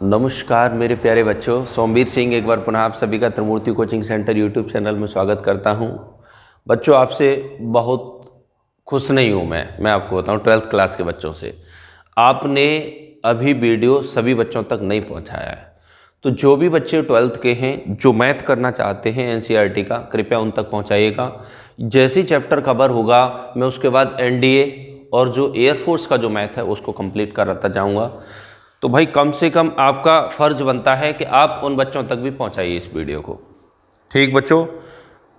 नमस्कार मेरे प्यारे बच्चों, सोमवीर सिंह एक बार पुनः आप सभी का त्रिमूर्ति कोचिंग सेंटर यूट्यूब चैनल में स्वागत करता हूं। बच्चों, आपसे बहुत खुश नहीं हूं मैं आपको बताऊं, 12th क्लास के बच्चों से आपने अभी वीडियो सभी बच्चों तक नहीं पहुंचाया है। तो जो भी बच्चे 12th के हैं जो मैथ करना चाहते हैं एनसीईआरटी का, कृपया उन तक पहुँचाइएगा। जैसे ही चैप्टर कवर होगा मैं उसके बाद एनडीए और जो एयरफोर्स का जो मैथ है उसको कंप्लीट कराता जाऊँगा। तो भाई कम से कम आपका फ़र्ज़ बनता है कि आप उन बच्चों तक भी पहुंचाइए इस वीडियो को। ठीक बच्चों,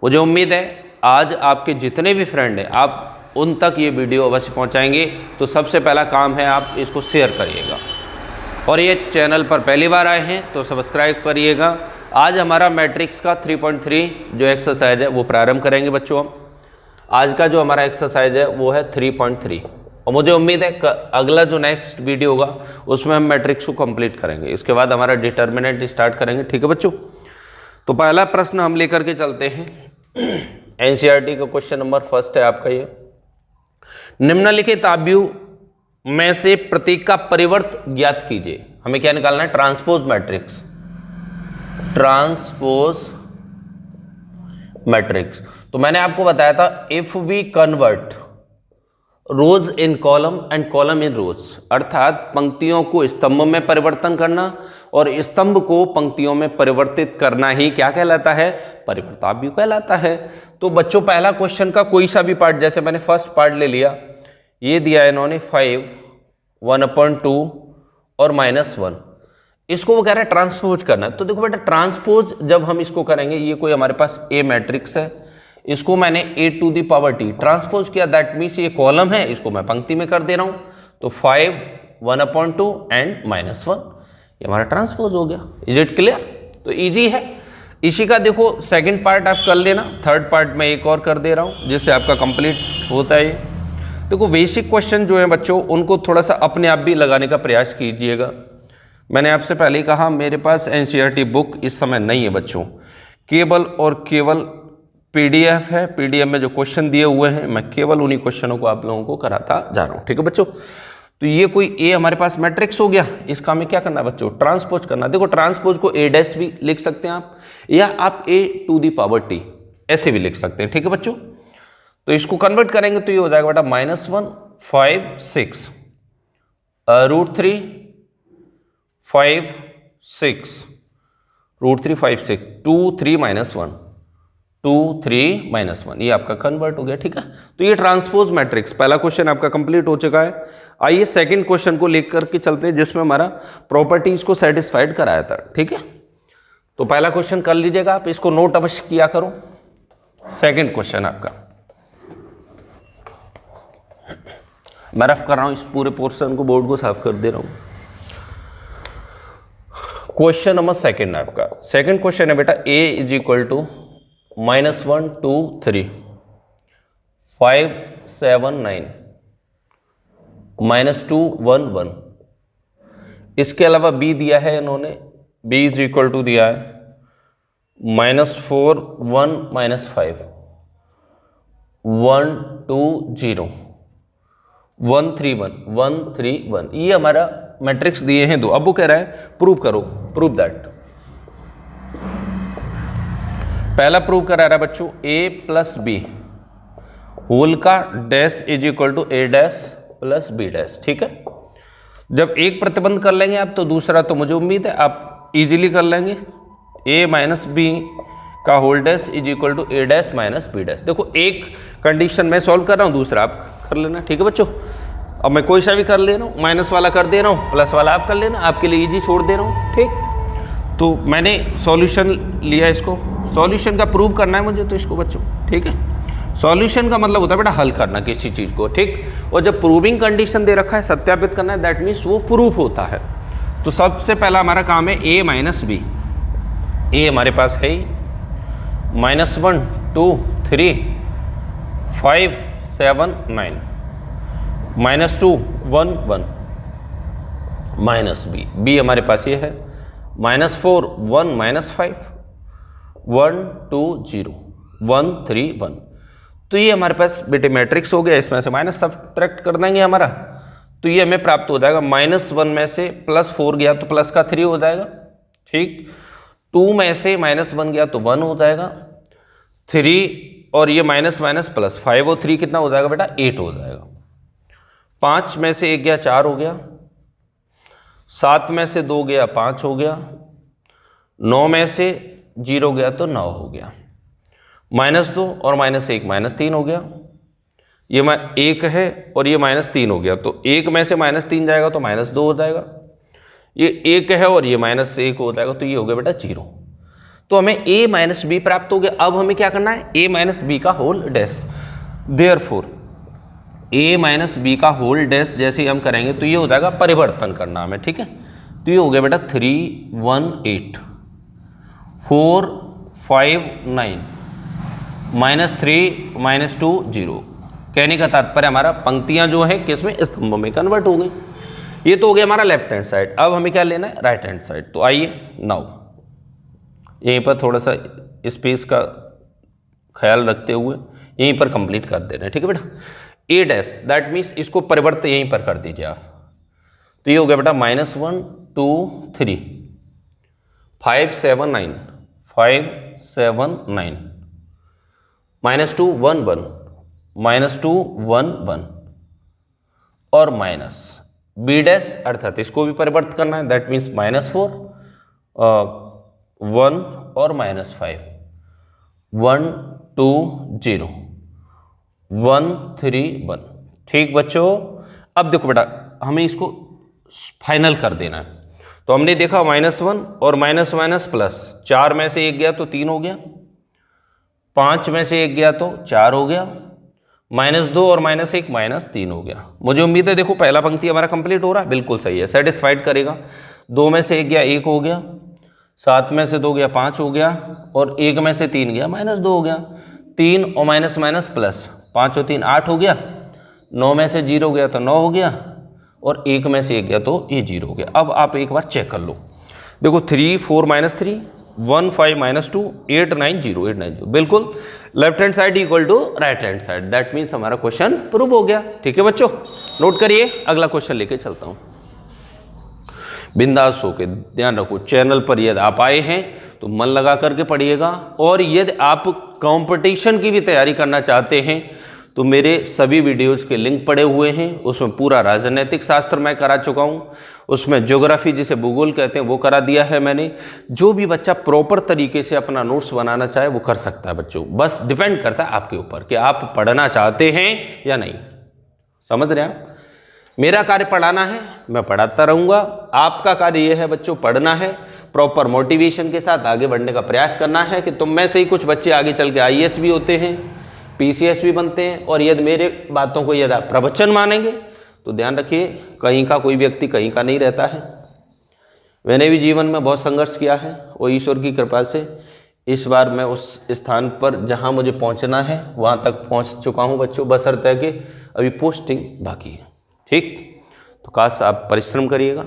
मुझे उम्मीद है आज आपके जितने भी फ्रेंड हैं आप उन तक ये वीडियो अवश्य पहुंचाएंगे। तो सबसे पहला काम है आप इसको शेयर करिएगा, और ये चैनल पर पहली बार आए हैं तो सब्सक्राइब करिएगा। आज हमारा मैट्रिक्स का 3.3 जो एक्सरसाइज है वो प्रारंभ करेंगे बच्चों। हम आज का जो हमारा एक्सरसाइज है वो है 3.3, और मुझे उम्मीद है अगला जो नेक्स्ट वीडियो होगा उसमें हम मैट्रिक्स को कंप्लीट करेंगे। इसके बाद हमारा डिटर्मिनेंट स्टार्ट करेंगे। ठीक है बच्चों, तो पहला प्रश्न हम लेकर के चलते हैं। एनसीईआरटी का क्वेश्चन नंबर फर्स्ट है आपका ये, निम्नलिखित आव्यूह में से प्रत्येक का परिवर्त ज्ञात कीजिए। हमें क्या निकालना है? Transpose matrix. ट्रांसपोज मैट्रिक्स तो मैंने आपको बताया था, if we convert rows in column and column in rows, अर्थात पंक्तियों को स्तंभ में परिवर्तन करना और स्तंभ को पंक्तियों में परिवर्तित करना ही क्या कहलाता है? परिवर्ताव्यूह कहलाता है। तो बच्चों पहला क्वेश्चन का कोई सा भी पार्ट, जैसे मैंने फर्स्ट पार्ट ले लिया, ये दिया है इन्होंने 5, 1/2 और -1, इसको वो कह रहे हैं ट्रांसपोज करना। तो देखो बेटा, ट्रांसपोज जब हम इसको करेंगे, ये कोई हमारे पास ए मैट्रिक्स है, इसको मैंने a⁴ ट्रांसपोज किया, दैट मीन्स ये कॉलम है, इसको मैं पंक्ति में कर दे रहा हूं। तो 5, 1/2 एंड -1, ये हमारा ट्रांसपोज हो गया। Is it clear? तो इजी है। इसी का देखो सेकंड पार्ट आप कर लेना, थर्ड पार्ट में एक और कर दे रहा हूं जिससे आपका कंप्लीट होता है। देखो बेसिक क्वेश्चन जो है बच्चों, उनको थोड़ा सा अपने आप भी लगाने का प्रयास कीजिएगा। मैंने आपसे पहले ही कहा मेरे पास एनसीईआरटी बुक इस समय नहीं है बच्चों, केवल और केवल पीडीएफ है। पीडीएफ में जो क्वेश्चन दिए हुए हैं मैं केवल उन्हीं क्वेश्चनों को आप लोगों को कराता जा रहा हूं। ठीक है बच्चों, तो ये कोई ए हमारे पास मैट्रिक्स हो गया, इसका हमें क्या करना है बच्चों? ट्रांसपोज करना। देखो ट्रांसपोज को a' भी लिख सकते हैं आप, या आप a⁴ ऐसे भी लिख सकते हैं। ठीक है बच्चों, तो इसको कन्वर्ट करेंगे तो ये हो जाएगा बेटा -1, 5, 6, √3, 5, 6, √3, 5, 6, 2, 3, -1, 2, 3, -1, ये आपका कन्वर्ट हो गया। ठीक है, तो ये ट्रांसपोज मैट्रिक्स पहला क्वेश्चन आपका कंप्लीट हो चुका है। आइए सेकंड क्वेश्चन को लेकर के चलते हैं, जिसमें हमारा प्रॉपर्टीज को सेटिस्फाइड कराया था। ठीक है, तो पहला क्वेश्चन कर लीजिएगा आप, इसको नोट अवश्य किया करो। सेकंड क्वेश्चन आपका मैं रफ कर रहा हूं, इस पूरे पोर्शन को, बोर्ड को साफ कर दे रहा हूं। क्वेश्चन नंबर सेकंड आपका, सेकंड क्वेश्चन है बेटा, a = -1, 2, 3, 5, 7, 9, -2, 1, 1। इसके अलावा b दिया है इन्होंने, b = दिया है -4, 1, -5, 1, 2, 0, 1, 3, 1, 1, 3, 1। ये हमारा मैट्रिक्स दिए हैं दो। अब वो कह रहा है प्रूव करो, प्रूव दैट। पहला प्रूव करा रहा है बच्चों, a + b होल का डैश = a' + b'। ठीक है, जब एक प्रतिबंध कर लेंगे आप तो दूसरा तो मुझे उम्मीद है आप इजीली कर लेंगे। a - b का होल डैश = a' - b'। देखो एक कंडीशन मैं सॉल्व कर रहा हूं, दूसरा आप कर लेना। ठीक है बच्चों, अब मैं कोई सा भी कर ले रहा हूं, माइनस वाला कर दे रहा हूं, प्लस वाला आप कर लेना, आपके लिए इजी छोड़ दे रहा हूं। ठीक, तो मैंने सॉल्यूशन लिया, इसको सॉल्यूशन का प्रूव करना है मुझे, तो इसको बच्चों ठीक है, सॉल्यूशन का मतलब होता है बेटा हल करना किसी चीज़ को। ठीक, और जब प्रूविंग कंडीशन दे रखा है, सत्यापित करना है, दैट मीन्स वो प्रूफ होता है। तो सबसे पहला हमारा काम है a - b। a हमारे पास है -1, 2, 3, 5, 7, 9, -2, 1, 1, -b। b हमारे पास ये है -4, 1, -5, 1, 2, 0, 1, 3, 1। तो ये हमारे पास बेटे मैट्रिक्स हो गया, इसमें से माइनस सब्ट्रैक्ट कर देंगे हमारा, तो तो ये हमें प्राप्त हो जाएगा -1 में से +4 गया तो प्लस का 3 हो जाएगा, ठीक। 2 में से -1 गया तो 1 हो जाएगा, 3 और ये माइनस माइनस प्लस 5 और 3 कितना हो जाएगा बेटा 8 हो जाएगा। 5 में से 1 गया 4 हो गया, 7 में से 2 गया 5 हो गया, 9 में से 0 गया तो 9 हो गया, -2 और -1 -3 हो गया, ये 1 है और ये -3 हो गया, तो 1 में से -3 जाएगा तो -2 हो जाएगा, ये 1 है और ये -1 हो जाएगा, तो ये हो गया बेटा 0। तो हमें a माइनस बी प्राप्त हो गया। अब हमें क्या करना है, a माइनस बी का whole dash, therefore a minus b का होल डैश जैसे ही हम करेंगे तो ये हो जाएगा परिवर्तन करना हमें, ठीक है। तो ये हो गया बेटा 3 1 8 4 5 9 -3 -2 0। कहने का तात्पर्य हमारा पंक्तियां जो है किस में, स्तंभों में कन्वर्ट हो गई। ये तो हो गया हमारा लेफ्ट हैंड साइड। अब हमें क्या लेना है, राइट हैंड साइड। तो आइए नाउ यहीं पर थोड़ा सा स्पेस का ख्याल रखते हुए यहीं पर कंप्लीट कर दे रहे हैं, ठीक है बेटा। ए डैश दैट मीन्स इसको परिवर्तन यहीं पर कर दीजिए आप। तो ये हो गया बेटा -1 2 3 5 7 9 5 7 9 -2 1 1 -2 1 1 और माइनस बी डैश अर्थात इसको भी परिवर्तित करना है, दैट मीन्स -4 1 और -5 1 2 0 1 3 1। ठीक बच्चों, अब देखो बेटा हमें इसको फाइनल कर देना है। तो हमने देखा -1 और माइनस माइनस प्लस, 4 में से 1 गया तो 3 हो गया, 5 में से 1 गया तो 4 हो गया, -2 और -1 -3 हो गया। मुझे उम्मीद है देखो पहला पंक्ति हमारा कंप्लीट हो रहा है, बिल्कुल सही है, सेटिस्फाइड करेगा। 2 में से 1 गया 1 हो गया, 7 में से 2 गया 5 हो गया, और 1 में से 3 गया -2 हो गया। 3 और माइनस माइनस प्लस, 5 और 3 8 हो गया, 9 में से 0 गया तो 9 हो गया, और 1 में से 1 गया तो ये 0 हो गया। अब आप एक बार चेक कर लो, देखो 3 4 -3 1 5 -2 8 9 0 8 9 0, बिल्कुल left hand side equal to right hand side, that means हमारा क्वेश्चन प्रूव हो गया। ठीक है बच्चों, नोट करिए, अगला क्वेश्चन लेके चलता हूँ। बिंदास होकर ध्यान रखो, चैनल पर यदि आप आए हैं तो मन लगा करके पढ़िएगा, और यदि आप कंपटीशन की भी तैयारी करना चाहते हैं तो मेरे सभी वीडियोस के लिंक पड़े हुए हैं। उसमें पूरा राजनीतिक शास्त्र मैं करा चुका हूँ, उसमें ज्योग्राफी जिसे भूगोल कहते हैं वो करा दिया है मैंने। जो भी बच्चा प्रॉपर तरीके से अपना नोट्स बनाना चाहे वो कर सकता है बच्चों, बस डिपेंड करता है आपके ऊपर कि आप पढ़ना चाहते हैं या नहीं। समझ रहे हैं आप? मेरा कार्य पढ़ाना है, मैं पढ़ाता रहूँगा। आपका कार्य ये है बच्चों, पढ़ना है, प्रॉपर मोटिवेशन के साथ आगे बढ़ने का प्रयास करना है कि तुम में से ही कुछ बच्चे आगे चल के IAS भी होते हैं, PCS भी बनते हैं। और यदि मेरे बातों को यदि आप प्रवचन मानेंगे तो ध्यान रखिए, कहीं का कोई व्यक्ति कहीं का नहीं रहता है। मैंने भी जीवन में बहुत संघर्ष किया है, और ईश्वर की कृपा से इस बार मैं उस स्थान पर जहां मुझे पहुंचना है वहां तक पहुंच चुका हूं बच्चों, बशर्ते कि अभी पोस्टिंग बाकी है। ठीक, तो काश आप परिश्रम करिएगा,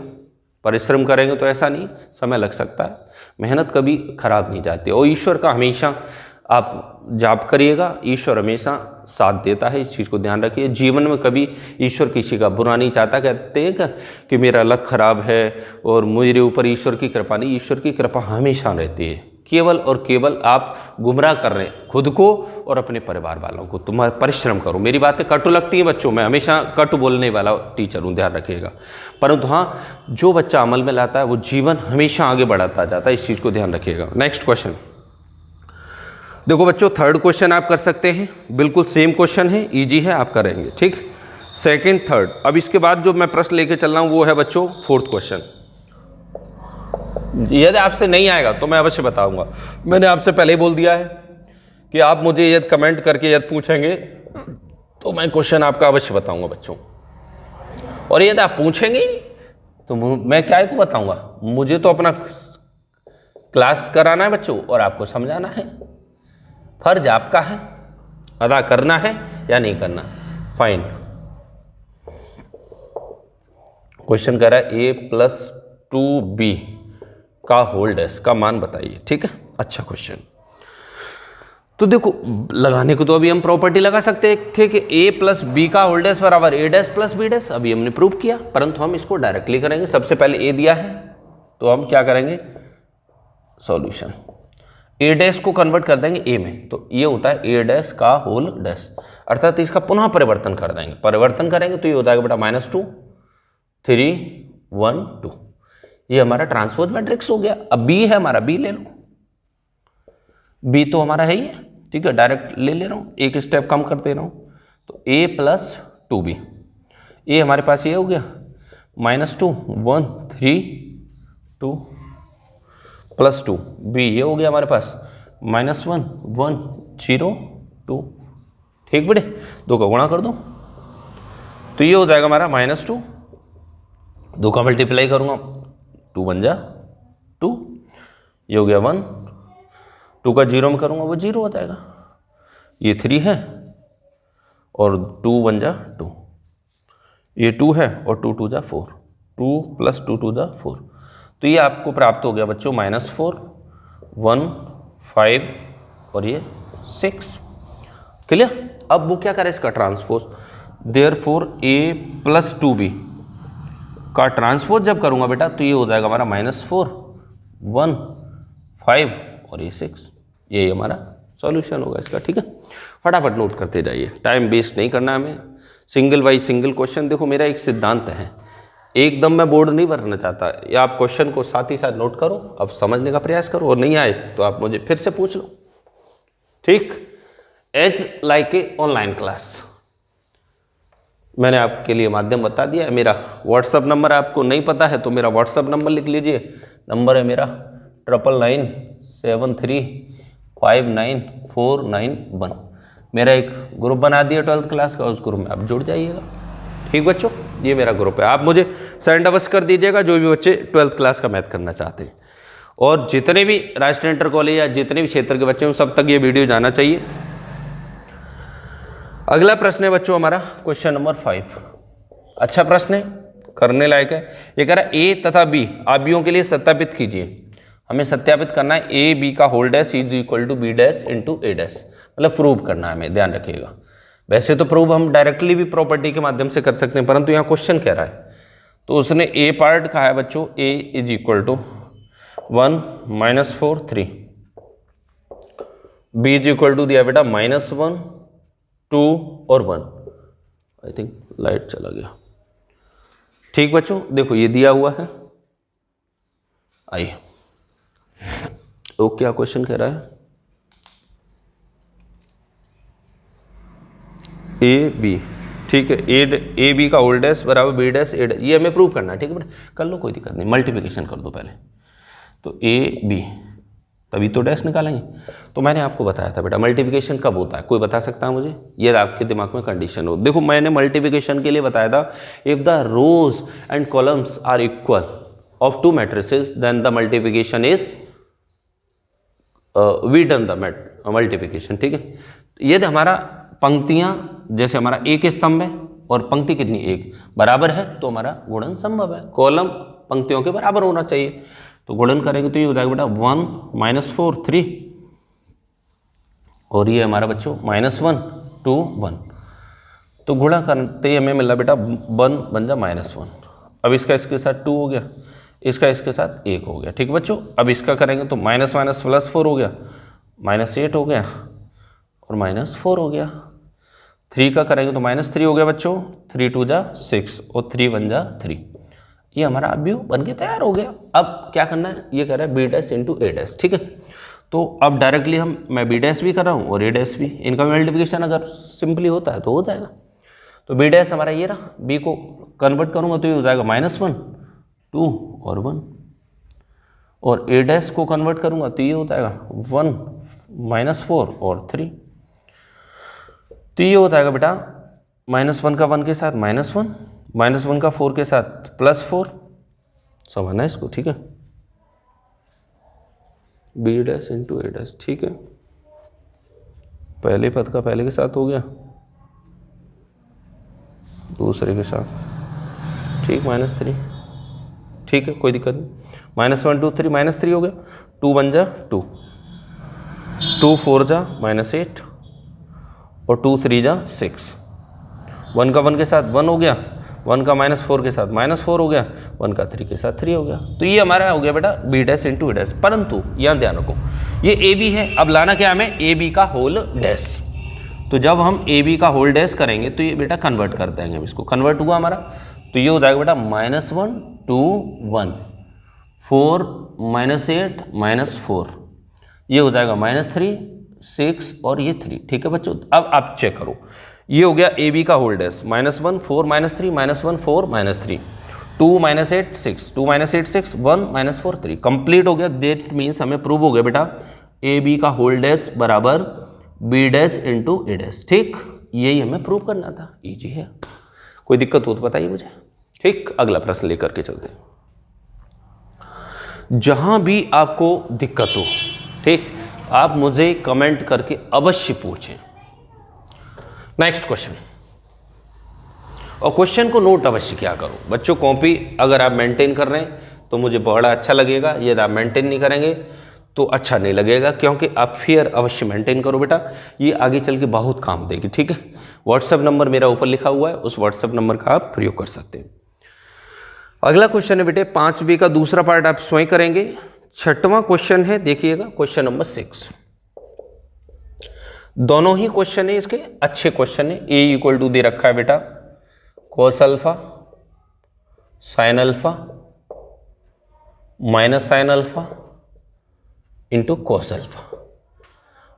परिश्रम करेंगे तो ऐसा नहीं समय लग सकता है, मेहनत कभी खराब नहीं जाती, और ईश्वर का हमेशा आप जाप करिएगा, ईश्वर हमेशा साथ देता है, इस चीज़ को ध्यान रखिए। जीवन में कभी ईश्वर किसी का बुरा नहीं चाहता। कहते हैं कि मेरा लक खराब है और मेरे ऊपर ईश्वर की कृपा नहीं, ईश्वर की कृपा हमेशा रहती है। केवल और केवल आप गुमराह कर रहे हैं खुद को और अपने परिवार वालों को। तुम्हारा परिश्रम करो। मेरी बातें कटु लगती हैं बच्चों, मैं हमेशा कटु बोलने वाला टीचर हूँ, ध्यान रखिएगा। परंतु हाँ, जो बच्चा अमल में लाता है वो जीवन हमेशा आगे बढ़ाता जाता है, इस चीज़ को ध्यान रखिएगा। नेक्स्ट क्वेश्चन देखो बच्चों, थर्ड क्वेश्चन आप कर सकते हैं, बिल्कुल सेम क्वेश्चन है, इजी है, आप करेंगे। ठीक, सेकंड थर्ड। अब इसके बाद जो मैं प्रश्न लेके चल रहा हूँ वो है बच्चों फोर्थ क्वेश्चन। यदि आपसे नहीं आएगा तो मैं अवश्य बताऊंगा, मैंने आपसे पहले ही बोल दिया है कि आप मुझे यदि कमेंट करके यदि पूछेंगे तो मैं क्वेश्चन आपका अवश्य बताऊंगा बच्चों। और यदि आप पूछेंगे ही तो मैं क्या को बताऊंगा, मुझे तो अपना क्लास कराना है बच्चों और आपको समझाना है, फर्ज आपका है, अदा करना है या नहीं करना। फाइन, क्वेश्चन कह रहा है a+2b का होल डैश का मान बताइए। ठीक है, अच्छा क्वेश्चन। तो देखो लगाने को तो अभी हम प्रॉपर्टी लगा सकते थे कि ए प्लस बी का होल डैश बराबर ए डैश प्लस बी डैश, अभी हमने प्रूव किया, परंतु हम इसको डायरेक्टली करेंगे। सबसे पहले ए दिया है तो हम क्या करेंगे, सॉल्यूशन ए डैश को कन्वर्ट कर देंगे ए में, तो ये होता है ए डैश का होल डैश, अर्थात इसका पुनः परिवर्तन कर देंगे। परिवर्तन करेंगे तो ये हो जाएगा बेटा -2 3 1 2, ये हमारा ट्रांसपोज मैट्रिक्स हो गया। अब बी है हमारा, बी ले लो, बी तो हमारा है ही है, ठीक है, डायरेक्ट ले रहा हूँ, एक स्टेप कम कर दे रहा हूँ, तो a प्लस 2b, ए हमारे पास ये हो गया -2 1 3 2 प्लस 2, b ये हो गया हमारे पास -1 1 0 2, ठीक बेटे, दो का गुणा कर दो तो ये हो जाएगा हमारा -2, दो का मल्टीप्लाई करूँगा 2 बन जा 2, ये हो गया 1, 2 का 0 में करूँगा वो 0 हो जाएगा, ये 3 है और 2 बन जा 2, ये 2 है और 2 2 जा 4, 2 प्लस 2 2 जा 4, तो ये आपको प्राप्त हो गया बच्चों -4 1 5 और ये 6, क्लियर। अब वो क्या करे इसका transpose, therefore a plus 2b का ट्रांसपोज जब करूँगा बेटा तो ये हो जाएगा हमारा -4 1 5 और ये 6, ये हमारा सॉल्यूशन होगा इसका, ठीक है। फटाफट नोट करते जाइए, टाइम वेस्ट नहीं करना हमें, सिंगल बाई सिंगल क्वेश्चन। देखो मेरा एक सिद्धांत है, एकदम मैं बोर्ड नहीं भरना चाहता, या आप क्वेश्चन को साथ ही साथ नोट करो, अब समझने का प्रयास करो, और नहीं आए तो आप मुझे फिर से पूछ लो, ठीक। As like a online class, मैंने आपके लिए माध्यम बता दिया है। मेरा व्हाट्सअप नंबर आपको नहीं पता है तो मेरा व्हाट्सअप नंबर लिख लीजिए, नंबर है मेरा 9997359491। मेरा एक ग्रुप बना दिया 12th क्लास का, उस ग्रुप में आप जुड़ जाइएगा, ठीक बच्चों, ये मेरा ग्रुप है। आप मुझे सेंड अवश्य कर दीजिएगा जो भी बच्चे 12th क्लास का मैथ करना चाहते हैं, और जितने भी राष्ट्रीय इंटर कॉलेज या जितने भी क्षेत्र के बच्चे हैं सब तक ये वीडियो जाना चाहिए। अगला प्रश्न है बच्चों हमारा क्वेश्चन नंबर 5, अच्छा प्रश्न है, करने लायक है। ये कह रहा है ए तथा बी आव्यूहों के लिए सत्यापित कीजिए। हमें सत्यापित करना है ए बी का whole dash is equal to b dash into a dash, मतलब प्रूव करना है हमें, ध्यान रखिएगा। वैसे तो प्रूव हम डायरेक्टली भी प्रॉपर्टी के माध्यम से कर सकते हैं, परंतु यहाँ क्वेश्चन कह रहा है तो उसने ए पार्ट कहा है बच्चों, A is equal to 1 -4 3, B is equal to दिया बेटा -1 2 और 1, आई थिंक लाइट चला गया, ठीक बच्चों। देखो ये दिया हुआ है, आइए तो क्या क्वेश्चन कह रहा है, ए बी, ठीक है, ए बी का होल डैश बराबर बी डैश ए डैश, ये हमें प्रूव करना है, ठीक है बेटा, कर लो कोई दिक्कत नहीं, मल्टीप्लिकेशन कर दो पहले, तो ए बी तभी तो डैश निकालेंगे। तो मैंने आपको बताया था बेटा मल्टीप्लिकेशन कब होता है, कोई बता सकता है मुझे, ये आपके दिमाग में कंडीशन हो। देखो मैंने मल्टीप्लिकेशन के लिए बताया था, if the rows and columns are equal of 2 matrices then the multiplication is we done the multiplication, ठीक है। यदि हमारा पंक्तियां जैसे हमारा एक स्तंभ है और पंक्ति कितनी एक बराबर है तो हमारा गुणन संभव है, कॉलम पंक्तियों के बराबर होना चाहिए, तो गुणन करेंगे तो ये हो जाएगा बेटा 1 -4 3 और ये हमारा बच्चों -1 2 1, तो गुणा करते ही हमें मिला बेटा 1 बन जा -1, अब इसका इसके साथ 2 हो गया, इसका इसके साथ 1 हो गया, ठीक बच्चों। अब इसका करेंगे तो -+4 हो गया, -8 हो गया और -4 हो गया, 3 का करेंगे तो -3 हो गया बच्चों, 3 2 जा 6 और 3 1 जा 3, ये हमारा अवयव बन के तैयार हो गया। अब क्या करना है, ये कह रहा है b dash into a dash, ठीक है। तो अब डायरेक्टली मैं बी डैश भी कर रहा हूँ और ए डैश भी, इनका मल्टीप्लिकेशन अगर सिंपली होता है तो हो जाएगा। तो बी डैश हमारा ये रहा, बी को कन्वर्ट करूँगा तो ये हो जाएगा -1 2 और 1, और ए डैश को कन्वर्ट करूँगा तो ये हो जाएगा 1 -4 और 3, तो ये हो जाएगा बेटा -1 का 1 के साथ -1, -1 का 4 के साथ +4, समझना इसको, ठीक है, b dash into a dash, ठीक है। पहले पद का पहले के साथ हो गया, दूसरे के साथ, ठीक, -3, ठीक है, कोई दिक्कत नहीं, -1 2 3 -3 हो गया, 2 बन जा 2, 2 4 जा -8 और 2 3 जा 6, 1 का 1 के साथ 1 हो गया, 1 का -4 के साथ -4 हो गया, 1 का 3 के साथ 3 हो गया। तो ये हमारा हो गया बेटा b dash into a dash. परंतु यहाँ ध्यान रखो ये ए बी है, अब लाना क्या हमें ए बी का होल डैश। तो जब हम ए बी का होल डैश करेंगे तो ये बेटा कन्वर्ट कर देंगे हम इसको, कन्वर्ट हुआ हमारा। तो ये हो जाएगा बेटा -1 2 1 4 -8 -4, ये हो जाएगा -3 6 और ये 3। ठीक है बच्चों, अब आप चेक करो, ये हो गया ए बी का होल डैश, -1 4 -3 -1 4 -3 2 -8 6 2 -8 6 1 -4 3 कंप्लीट हो गया। दैट मीन्स हमें प्रूव हो गया बेटा ए बी का होल डैश बराबर B dash into a dash. ठीक, यही हमें प्रूव करना था, इजी है। कोई दिक्कत हो तो बताइए मुझे। ठीक, अगला प्रश्न लेकर के चलते हैं। जहां भी आपको दिक्कत हो, ठीक, आप मुझे कमेंट करके अवश्य पूछें। नेक्स्ट क्वेश्चन, और क्वेश्चन को नोट अवश्य क्या करो बच्चों। कॉपी अगर आप मेंटेन कर रहे हैं तो मुझे बड़ा अच्छा लगेगा, यदि आप मेंटेन नहीं करेंगे तो अच्छा नहीं लगेगा, क्योंकि आप फियर अवश्य मेंटेन करो बेटा, ये आगे चल के बहुत काम देगी। ठीक है, व्हाट्सएप नंबर मेरा ऊपर लिखा हुआ है, उस व्हाट्सएप नंबर का आप प्रयोग कर सकते हैं। अगला क्वेश्चन है बेटे 5b का दूसरा पार्ट आप स्वयं करेंगे। 6वां क्वेश्चन है, देखिएगा क्वेश्चन नंबर 6। दोनों ही क्वेश्चन है इसके अच्छे क्वेश्चन है। ए इक्वल टू दे रखा है बेटा cos alpha sine alpha minus sine alpha into cos alpha.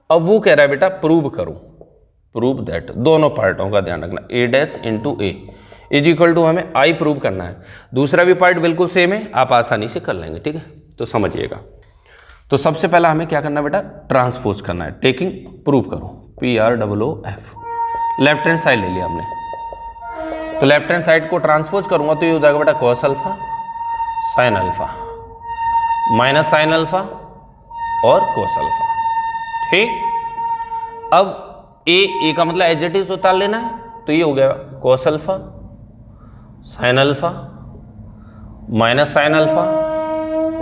अब वो कह रहा है बेटा प्रूव करो, प्रूव दैट, दोनों पार्टों का ध्यान रखना, A dash into A is equal to हमें आई प्रूव करना है। दूसरा भी पार्ट बिल्कुल सेम है, आप आसानी से कर लेंगे। ठीक है, तो समझिएगा। तो सबसे पहला हमें क्या करना है बेटा, ट्रांसपोज करना है। टेकिंग प्रूव करो, PROOF, लेफ्ट हैंड साइड ले लिया हमने। तो लेफ्ट हैंड साइड को ट्रांसपोज करूंगा तो ये हो जाएगा बेटा cos alpha sine alpha minus sine alpha और कोस अल्फा। ठीक, अब ए का मतलब एडजेक्टिव उतार लेना है, तो ये हो गया cos alpha sine alpha minus sine alpha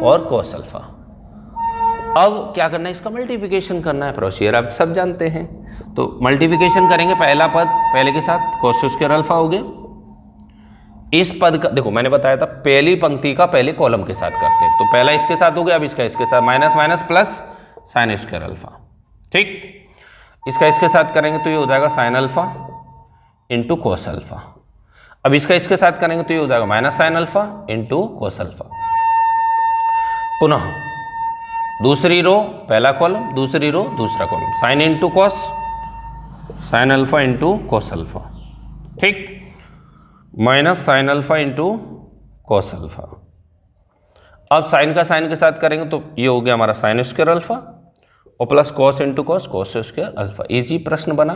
और कोस अल्फा। अब क्या करना है, इसका मल्टीप्लिकेशन करना है, प्रोसीजर आप सब जानते हैं। तो मल्टीप्लिकेशन करेंगे, पहला पद पहले के साथ कॉस स्क्वायर अल्फा हो गया। इस पद का देखो मैंने बताया था पहली पंक्ति का पहले कॉलम के साथ करते हैं, तो पहला इसके साथ हो गया, अब इसका इसके साथ, minus minus plus sine square alpha. ठीक, इसका इसके साथ करेंगे तो ये हो जाएगा sine alpha into cos alpha. अब इसका इसके साथ करेंगे तो ये हो जाएगा minus sine alpha into cos alpha. पुनः दूसरी रो पहला कॉलम, दूसरी रो दूसरा column, sine into cos, sine alpha into cos alpha. ठीक, minus sine alpha into cos alpha. अब साइन का साइन के साथ करेंगे तो ये हो गया हमारा साइन स्क्वायर अल्फा और plus cos into cos, cos square alpha. Easy प्रश्न बना।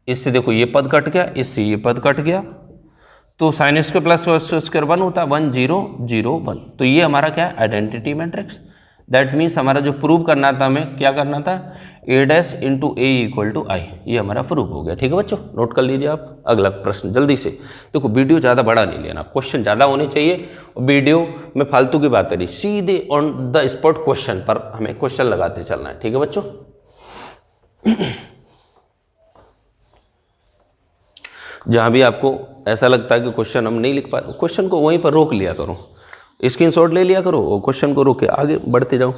इससे देखो ये पद कट गया, इससे ये पद कट गया, तो sine square plus cos square 1 होता है, 1 0 0 1। तो ये हमारा क्या है, आइडेंटिटी मैट्रिक्स। दैट मीन्स हमारा जो प्रूव करना था, हमें क्या करना था, A dash into A equal to I, ये हमारा प्रूव हो गया। ठीक है बच्चों, नोट कर लीजिए आप। अगला प्रश्न जल्दी से, देखो वीडियो ज़्यादा बड़ा नहीं लेना, क्वेश्चन ज़्यादा होने चाहिए, और वीडियो में फालतू की बातें नहीं, सीधे ऑन द स्पॉट क्वेश्चन पर हमें क्वेश्चन लगाते चलना है। ठीक है बच्चों, जहाँ भी आपको ऐसा लगता है कि क्वेश्चन हम नहीं लिख पा रहे, क्वेश्चन को वहीं पर रोक लिया करो, स्क्रीनशॉट ले लिया करो और क्वेश्चन को रोक के आगे बढ़ते जाओ।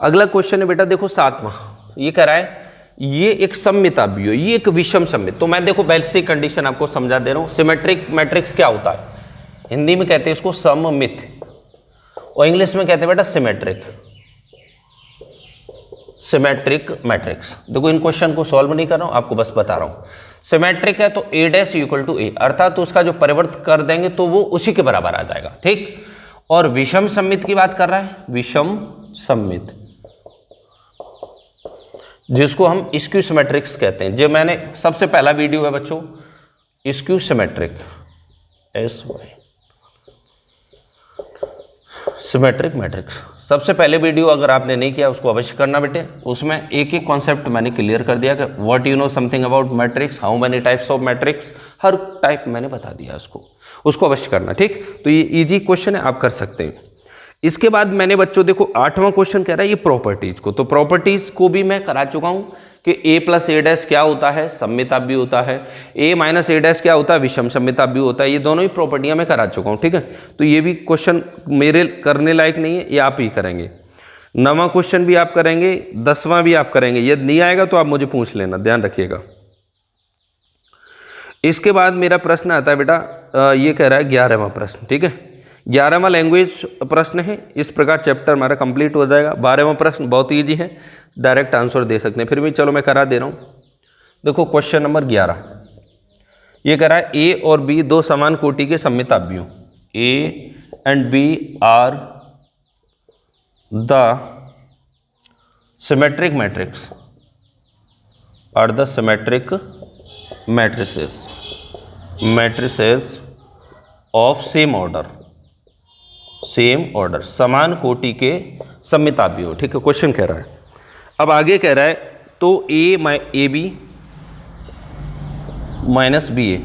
अगला क्वेश्चन है बेटा देखो 7वां, ये कह रहा है ये एक सममित अवयव, ये एक विषम सममित। तो मैं देखो बेसिक कंडीशन आपको समझा दे रहा हूँ। सिमेट्रिक मैट्रिक्स क्या होता है, हिंदी में कहते हैं इसको सममित और इंग्लिश में कहते हैं बेटा सिमेट्रिक, सिमेट्रिक मैट्रिक्स। देखो इन क्वेश्चन को सॉल्व नहीं कर रहा हूँ, आपको बस बता रहा हूँ। सिमेट्रिक है तो ए डैश इक्वल टू ए, अर्थात तो उसका जो परिवर्त कर देंगे तो वो उसी के बराबर आ जाएगा। ठीक, और विषम सममित की बात कर रहा है, विषम सममित जिसको हम स्क्यू सिमेट्रिक्स कहते हैं। जो मैंने सबसे पहला वीडियो है बच्चों स्क्यू सिमेट्रिक, सिमेट्रिक मैट्रिक्स, सबसे पहले वीडियो अगर आपने नहीं किया उसको अवश्य करना बेटे। उसमें एक एक कॉन्सेप्ट मैंने क्लियर कर दिया कि what you know something about matrix, how many types of matrix, her type मैंने बता दिया उसको अवश्य करना। ठीक, तो ये इजी क्वेश्चन है, आप कर सकते हैं। इसके बाद मैंने बच्चों देखो 8वां क्वेश्चन कह रहा है ये प्रॉपर्टीज को, तो प्रॉपर्टीज को भी मैं करा चुका हूं कि a प्लस ए डैश क्या होता है, सममिताभ्य होता है, a माइनस ए डैश क्या होता है, विषम सममिताभ्य होता है। ये दोनों ही प्रॉपर्टियां मैं करा चुका हूं, ठीक है। तो ये भी क्वेश्चन मेरे करने लायक नहीं है, ये आप ही करेंगे। 9वां क्वेश्चन भी आप करेंगे, 10वां भी आप करेंगे। यदि नहीं आएगा तो आप मुझे पूछ लेना, ध्यान रखिएगा। इसके बाद मेरा प्रश्न आता है बेटा, ये कह रहा है 11वां प्रश्न, ठीक है। 11वां लैंग्वेज प्रश्न है। इस प्रकार चैप्टर हमारा कंप्लीट हो जाएगा। 12वां प्रश्न बहुत ईजी है, डायरेक्ट आंसर दे सकते हैं, फिर भी चलो मैं करा दे रहा हूँ। देखो क्वेश्चन नंबर 11, ये कह रहा है ए और बी दो समान कोटि के सममिताभ्यों, A and B are the symmetric matrix, are the symmetric matrices of same order, समान कोटि के सममिताभ्य हो, ठीक है। क्वेश्चन कह रहा है, अब आगे कह रहा है तो ए बी माइनस बी ए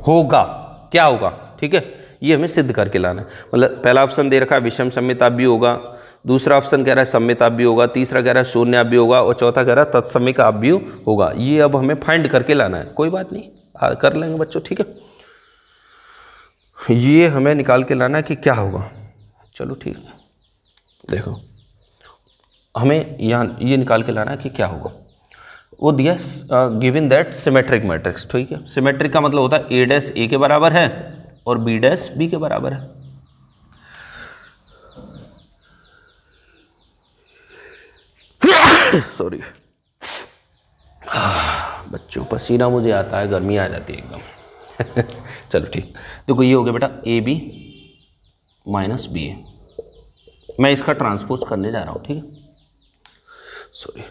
होगा, क्या होगा, ठीक है। ये हमें सिद्ध करके लाना है। मतलब पहला ऑप्शन दे रखा है विषम सममिताभ्य होगा, दूसरा ऑप्शन कह रहा है सममिताभ्य होगा, तीसरा कह रहा है शून्याभ्य होगा और चौथा कह रहा है तत्समिकाभ्य होगा। ये अब हमें फाइंड करके लाना है। कोई बात नहीं, कर लेंगे बच्चों, ठीक है। ये हमें निकाल के लाना है कि क्या होगा। चलो ठीक, देखो हमें यहाँ ये निकाल के लाना है कि क्या होगा। वो दिया गिवन दैट सिमेट्रिक मैट्रिक्स, ठीक है। सिमेट्रिक का मतलब होता है ए डैश ए के बराबर है और बी डैश बी के बराबर है। सॉरी बच्चों, पसीना मुझे आता है, गर्मी आ जाती है एकदम। चलो ठीक, देखो ये हो गया बेटा ए बी माइनस बी ए। मैं इसका ट्रांसपोज करने जा रहा हूँ, ठीक है। सॉरी,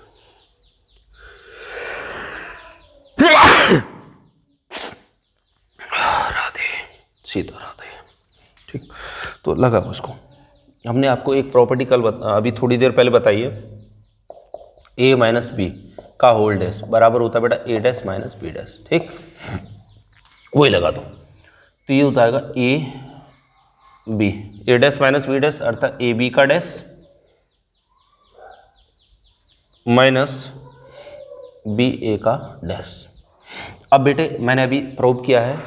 राधे सीता राधे, ठीक। तो लगा उसको, हमने आपको एक प्रॉपर्टी कल अभी थोड़ी देर पहले बताई है, ए माइनस बी का होल डैश बराबर होता है बेटा a dash minus b dash, ठीक। वही लगा दो, तो ये हो जाएगा a b, a dash minus b dash अर्थात ए बी का डैश माइनस बी ए का डैश। अब बेटे मैंने अभी प्रूव किया है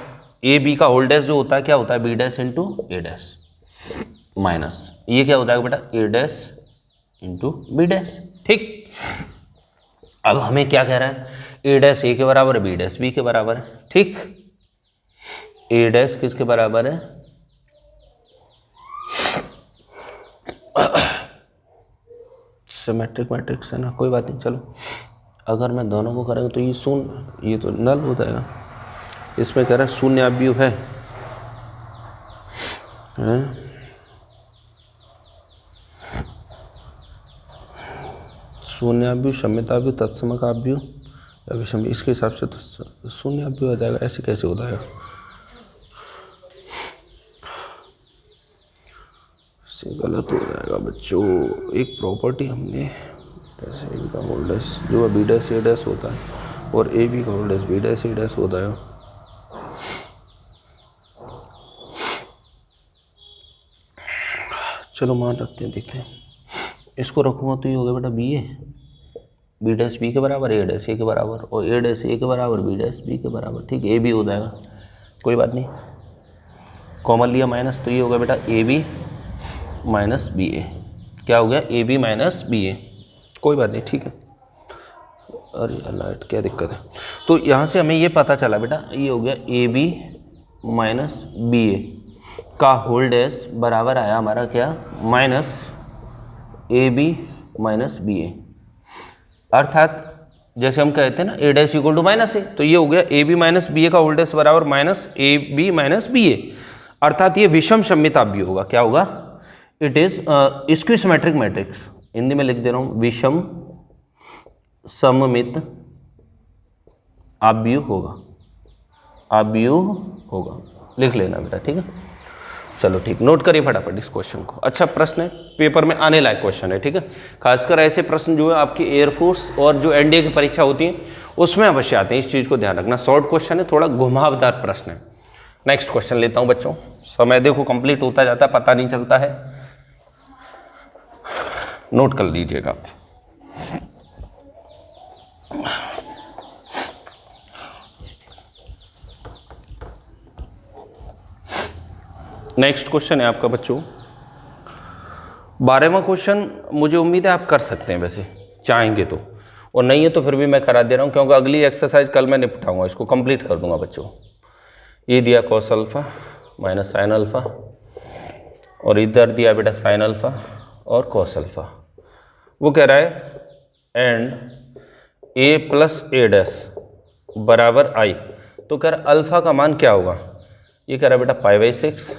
ए बी का होल डैश जो होता है क्या होता है, b dash into a dash minus ये क्या होता है बेटा a dash into B dash, ठीक। अब हमें क्या कह रहा है, ए डैश ए के बराबर है, बी डैश बी के बराबर है, ठीक। ए डैश किसके बराबर है, सिमेट्रिक मैट्रिक्स है ना, कोई बात नहीं। चलो अगर मैं दोनों को करेंगे तो ये शून्य, ये तो नल हो जाएगा। इसमें कह रहा है शून्याभ्यु है, शून्याभ्यु सममिताभ्यु तत्समकाभ्यु या विषम, इसके हिसाब से तो शून्याभ्यु हो जाएगा। ऐसे कैसे हो जाएगा, गलत हो जाएगा बच्चों। एक प्रॉपर्टी हमने जैसे ए का होल डैश जो बी डैश ए डैश होता है और ए बी का होल डैश बी डैश ए डैश होता है। चलो मान रखते हैं, देखते हैं। इसको रखूँगा तो ये हो गया बेटा बी ए, बी डैश बी के बराबर, ए डैश ए के बराबर और ए डैश ए के बराबर, बी डैश बी के बराबर, ठीक। ए बी हो जाएगा, कोई बात नहीं। कॉमन लिया माइनस, तो ये हो गया बेटा ए बी माइनस बी ए। क्या हो गया, ए बी माइनस बी ए, कोई बात नहीं, ठीक है। अरे लाइट क्या दिक्कत है। तो यहाँ से हमें ये पता चला बेटा ये हो गया ए बी माइनस बी ए का होल डैश बराबर आया हमारा क्या, minus A B minus B A. अर्थात जैसे हम कहते हैं ना A dash equal to minus A, तो ये हो गया ए बी माइनस बी ए का होल डैश बराबर minus A B minus B A. अर्थात ये विषम सममिताभ्य होगा। क्या होगा, it is skew symmetric matrix. Hindi में लिख दे रहा हूँ, विषम सममित आव्यूह होगा, आव्यूह होगा, लिख लेना बेटा, ठीक है। चलो ठीक, नोट करिए फटाफट इस क्वेश्चन को। अच्छा प्रश्न है, पेपर में आने लायक क्वेश्चन है, ठीक है। खासकर ऐसे प्रश्न जो है आपकी एयरफोर्स और जो एनडीए की परीक्षा होती है उसमें अवश्य आते हैं, इस चीज़ को ध्यान रखना। शॉर्ट क्वेश्चन है, थोड़ा घुमावदार प्रश्न है। नेक्स्ट क्वेश्चन लेता हूं बच्चों, समय देखो कंप्लीट होता जाता है, पता नहीं चलता है, नोट कर लीजिएगा आप। नेक्स्ट क्वेश्चन है आपका बच्चों 12वां क्वेश्चन, मुझे उम्मीद है आप कर सकते हैं वैसे चाहेंगे तो, और नहीं है तो फिर भी मैं करा दे रहा हूं क्योंकि अगली एक्सरसाइज कल मैं निपटाऊंगा, इसको कंप्लीट कर दूंगा बच्चों। ये दिया cos alpha minus sine alpha, और इधर दिया बेटा साइन अल्फा और कॉस अल्फा। वो कह रहा है and a plus A dash बराबर आई, तो कह रहा है अल्फा का मान क्या होगा। ये कह रहा है बेटा π/6,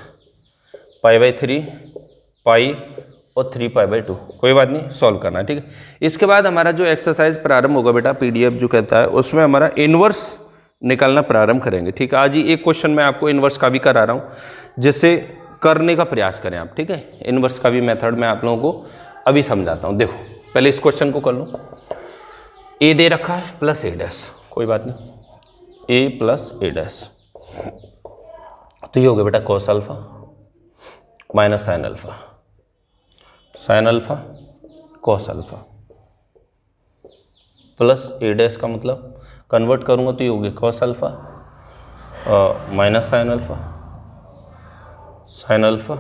π/3, पाई और 3π/2। कोई बात नहीं, सॉल्व करना है, ठीक है। इसके बाद हमारा जो एक्सरसाइज प्रारंभ होगा बेटा, पीडीएफ जो कहता है उसमें हमारा इनवर्स निकालना प्रारंभ करेंगे, ठीक है। आज ही एक क्वेश्चन मैं आपको इनवर्स का भी करा रहा हूँ, जिससे करने का प्रयास करें आप, ठीक है। इनवर्स का भी मेथड मैं आप लोगों को अभी समझाता हूँ। देखो पहले इस क्वेश्चन को कर लो, ए दे रखा है प्लस ए डैश, कोई बात नहीं, ए प्लस ए डैश, तो ये हो गया बेटा cos alpha minus sine alpha, sine alpha cos alpha plus A dash का मतलब कन्वर्ट करूंगा तो ये हो गया cos alpha minus sine alpha, sine alpha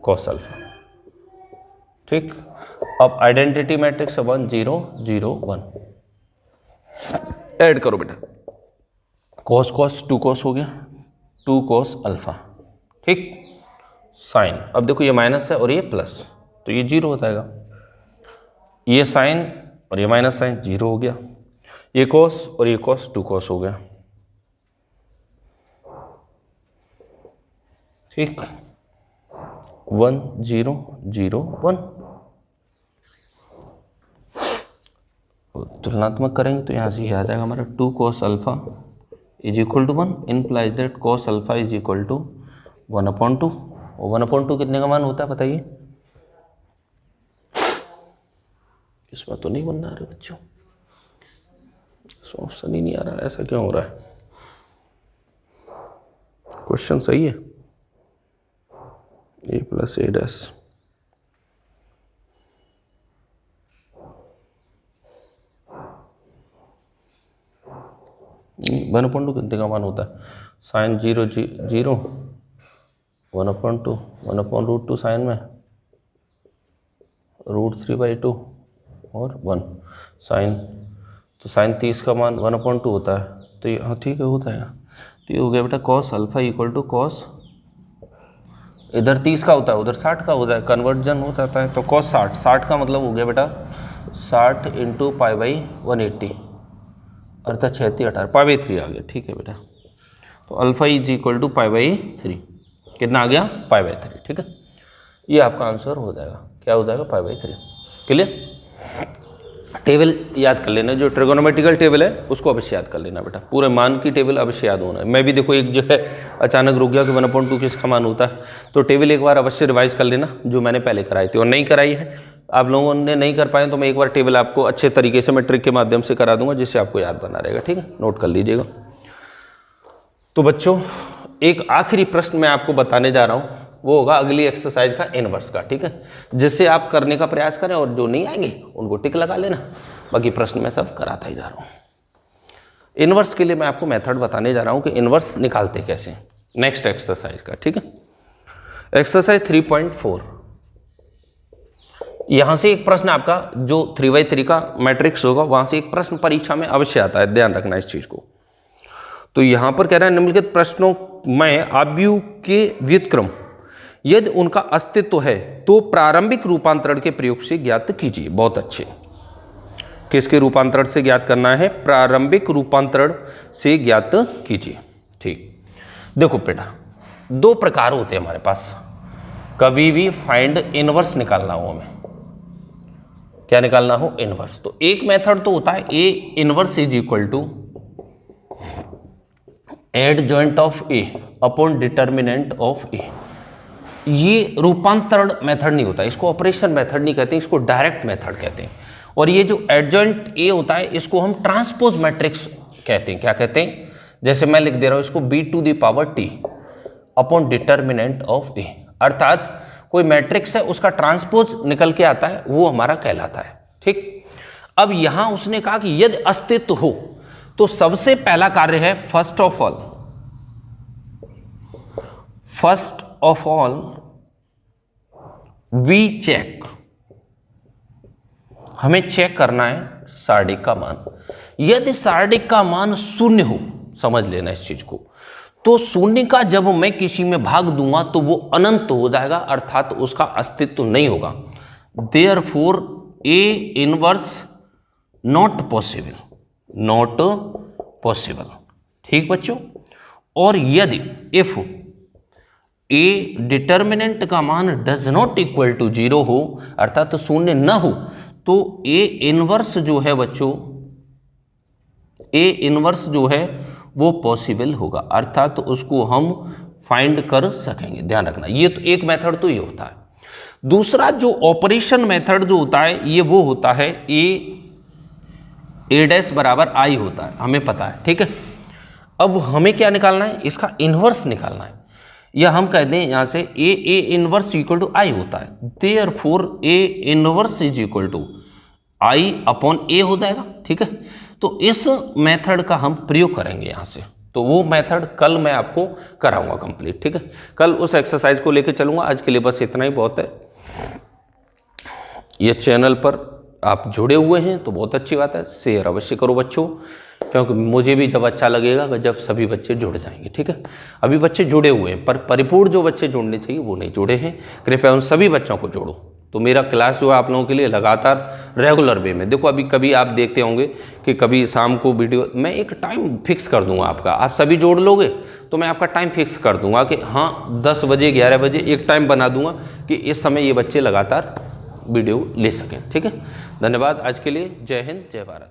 cos alpha, ठीक। अब आइडेंटिटी मैट्रिक्स 1 0 0 1 ऐड करो बेटा, कॉस कॉस 2 कॉस हो गया, 2 कॉस अल्फा, ठीक। साइन, अब देखो ये माइनस है और ये प्लस, तो ये 0 हो जाएगा, ये साइन और ये माइनस साइन 0 हो गया, ये कॉस और ये कॉस 2 कॉस हो गया, ठीक। 1 0 0 1, तुलनात्मक करेंगे तो यहाँ से ये आ जाएगा हमारा 2 cos alpha is equal to 1, implies that cos alpha is equal to 1/2। और 1/2 कितने का मान होता है बताइए, इसमें तो नहीं बनना रहे बच्चों, इसमें ऑप्शन ही नहीं आ रहा है, ऐसा क्यों हो रहा है। क्वेश्चन सही है, ए plus A dash, one upon two कितने का मान होता है, साइन 0 0 1/2 1/√2 साइन में √3/2 और 1 साइन, तो साइन 30 का मान 1/2 होता है, तो ये हाँ ठीक है होता है, तो ये हो गया बेटा cos alpha equal to cos, इधर 30 का होता है उधर 60 का होता है, कन्वर्जन हो जाता है, तो कॉस 60 का मतलब हो गया बेटा 60 × π/180 अर्थात 36 18 π/3 आ गया, ठीक है बेटा। तो अल्फा इज इक्वल टू π/3, कितना आ गया π/3, ठीक है। ये आपका आंसर हो जाएगा, क्या हो जाएगा π/3, क्लियर। टेबल याद कर लेना, जो ट्रिगोनोमेट्रिकल टेबल है उसको अवश्य याद कर लेना बेटा, पूरे मान की टेबल अवश्य याद होना है। मैं भी देखो एक जो है अचानक रुक गया कि 1/2 किसका मान होता है, तो टेबल एक बार अवश्य रिवाइज कर लेना जो मैंने पहले कराई थी, और नहीं कराई है आप लोगों ने नहीं कर पाए तो मैं एक बार टेबल आपको अच्छे तरीके से मैं ट्रिक के माध्यम से करा दूंगा, जिससे आपको याद बना रहेगा, ठीक है। नोट कर लीजिएगा। तो बच्चों एक आखिरी प्रश्न मैं आपको बताने जा रहा हूँ, वो होगा अगली एक्सरसाइज का इनवर्स का, ठीक है, जिससे आप करने का प्रयास करें, और जो नहीं आएंगे उनको टिक लगा लेना, बाकी प्रश्न मैं सब कराता ही जा रहा हूँ। इनवर्स के लिए मैं आपको मेथड बताने जा रहा हूँ कि इनवर्स निकालते कैसे, नेक्स्ट एक्सरसाइज का, ठीक है। एक्सरसाइज 3.4, यहां से एक प्रश्न आपका जो 3/3 का मैट्रिक्स होगा वहां से एक प्रश्न परीक्षा में अवश्य आता है, ध्यान रखना इस चीज को। तो यहां पर कह रहा है निम्नलिखित प्रश्नों में आव्यूह के व्युत्क्रम यदि उनका अस्तित्व है तो प्रारंभिक रूपांतरण के प्रयोग से ज्ञात कीजिए। बहुत अच्छे, किसके रूपांतरण से ज्ञात करना है, प्रारंभिक रूपांतरण से ज्ञात कीजिए, ठीक। देखो बेटा 2 प्रकार होते हैं हमारे पास, कभी भी फाइंड इनवर्स निकालना हो हमें, क्या निकालना हो, इनवर्स। तो एक मेथड तो होता है A inverse is equal to adjoint of A upon determinant of A. ये रूपांतरण मेथड नहीं होता, इसको ऑपरेशन मेथड नहीं कहते, इसको डायरेक्ट मेथड कहते हैं। और ये जो एडजॉइंट ए होता है इसको हम ट्रांसपोज मैट्रिक्स कहते हैं, क्या कहते हैं, जैसे मैं लिख दे रहा हूं इसको b to the power t upon determinant of a, अर्थात कोई मैट्रिक्स है उसका ट्रांसपोज निकल के आता है, वो हमारा कहलाता है। ठीक, अब यहां उसने कहा कि यदि अस्तित्व हो तो सबसे पहला कार्य है first of all we check, हमें चेक करना है सार्डिक का मान। यदि सार्डिक का मान शून्य हो, समझ लेना इस चीज को, तो शून्य का जब मैं किसी में भाग दूंगा तो वो अनंत हो जाएगा, अर्थात उसका अस्तित्व नहीं होगा। Therefore A inverse not possible. ठीक बच्चों, और यदि इफ ए डिटर्मिनेंट का मान डज नॉट इक्वल टू 0 हो, अर्थात तो शून्य न हो, तो ए इनवर्स जो है बच्चों, ए इनवर्स जो है वो पॉसिबल होगा, अर्थात तो उसको हम फाइंड कर सकेंगे। ध्यान रखना, ये तो एक मेथड तो ये होता है। दूसरा जो ऑपरेशन मेथड जो होता है ये वो होता है ए डैश बराबर आई होता है, हमें पता है। ठीक है, अब हमें क्या निकालना है, इसका इन्वर्स निकालना है, या हम कह दें यहां से A inverse equal to I होता है। Therefore A inverse is equal to I upon A हो जाएगा। ठीक है, तो इस मेथड का हम प्रयोग करेंगे यहां से, तो वो मेथड कल मैं आपको कराऊंगा कंप्लीट। ठीक है, कल उस एक्सरसाइज को लेकर चलूंगा। आज के लिए बस इतना ही बहुत है। ये चैनल पर आप जुड़े हुए हैं तो बहुत अच्छी बात है, शेयर अवश्य करो बच्चों, क्योंकि मुझे भी जब अच्छा लगेगा जब सभी बच्चे जुड़ जाएंगे। ठीक है, अभी बच्चे जुड़े हुए हैं पर परिपूर्ण जो बच्चे जुड़ने चाहिए वो नहीं जुड़े हैं, कृपया उन सभी बच्चों को जोड़ो। तो मेरा क्लास जो है आप लोगों के लिए लगातार रेगुलर वे में, देखो अभी कभी आप देखते होंगे कि कभी शाम को वीडियो, मैं एक टाइम फिक्स कर दूंगा आपका, आप सभी जोड़ लोगे तो मैं आपका टाइम फिक्स कर दूंगा कि हाँ 10 बजे 11 बजे एक टाइम बना दूंगा कि इस समय ये बच्चे लगातार वीडियो ले सकें। ठीक है, धन्यवाद आज के लिए। जय हिंद, जय भारत।